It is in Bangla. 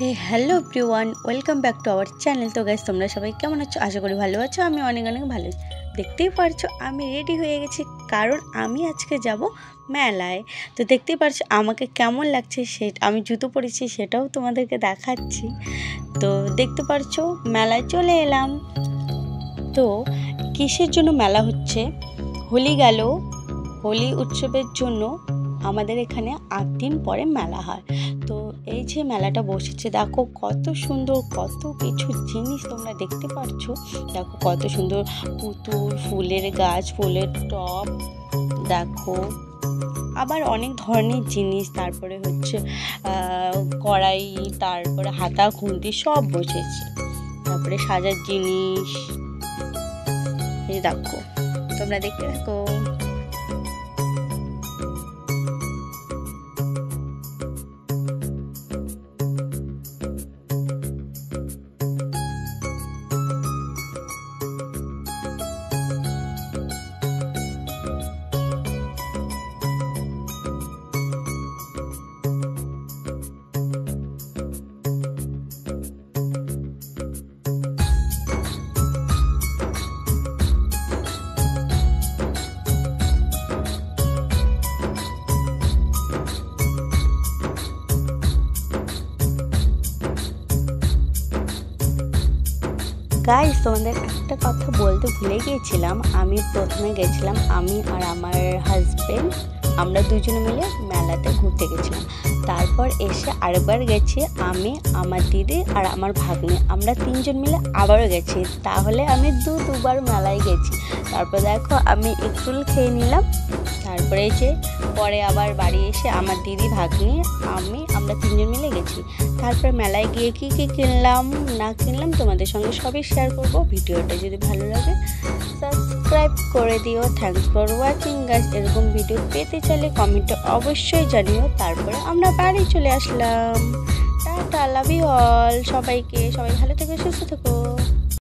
Hello everyone welcome back to our channel. तो गाइस তোমরা সবাই কেমন আছো? আশা করি ভালো আছো। আমি অনেক অনেক ভালো আছি। দেখতেই পারছো আমি রেডি হয়ে গেছি, কারণ আমি আজকে যাব মেলায়। তো দেখতেই পারছো আমাকে কেমন লাগছে, সেটা আমি জুতো পরেছি সেটাও তোমাদেরকে দেখাচ্ছি। তো দেখতে পারছো মেলায় চলে এলাম। তো কিসের জন্য মেলা হচ্ছে? হোলি গেল, হোলি উৎসবের জন্য আমাদের এখানে 8 দিন পরে মেলা হয়। তো এই যে মেলাটা বসেছে, দেখো কত সুন্দর, কত কিছু জিনিস তোমরা দেখতে পাচ্ছ। দেখো কত সুন্দর পুতুল, ফুলের গাছ, ফুলের টব, দেখো আবার অনেক ধরনের জিনিস, তারপরে হচ্ছে কড়াই, তারপরে হাতা খুন্তি সব বসেছে, তারপরে সাজার জিনিস। এই দেখো তোমরা দেখতে থাকো। গাইস তোমাদের একটা কথা বলতে ভুলে গিয়েছিলাম। আমি প্রথমে গেছিলাম, আমি আর আমার হাজবেন্ড, আমরা দুজনে মিলে মেলাতে ঘুরতে গেছিলাম। তারপর এসে আরেকবার গেছি আমি, আমার দিদি আর আমার ভাগ্নে, আমরা 3 জন মিলে আবারও গেছি। তাহলে আমি দুবার মেলায় গেছি। তারপর দেখো আমি একটু খেয়ে নিলাম। তারপরে এই যে পরে আবার বাড়ি এসে আমার দিদি, ভাগ্নে, আমরা 3 জন মিলে গেছি। তারপর মেলায় গিয়ে কী কিনলাম না কিনলাম তোমাদের সঙ্গে সবই শেয়ার করব। ভিডিওটা যদি ভালো লাগে সাবস্ক্রাইব করে দিও। Thanks for watching guys. এরকম ভিডিও পেতে চাইলে কমেন্টে অবশ্যই জানিও। তারপরে আমরা বাড়ি চলে আসলাম। Tata, love you all. সবাই ভালো থেকো, সুস্থ থেকো।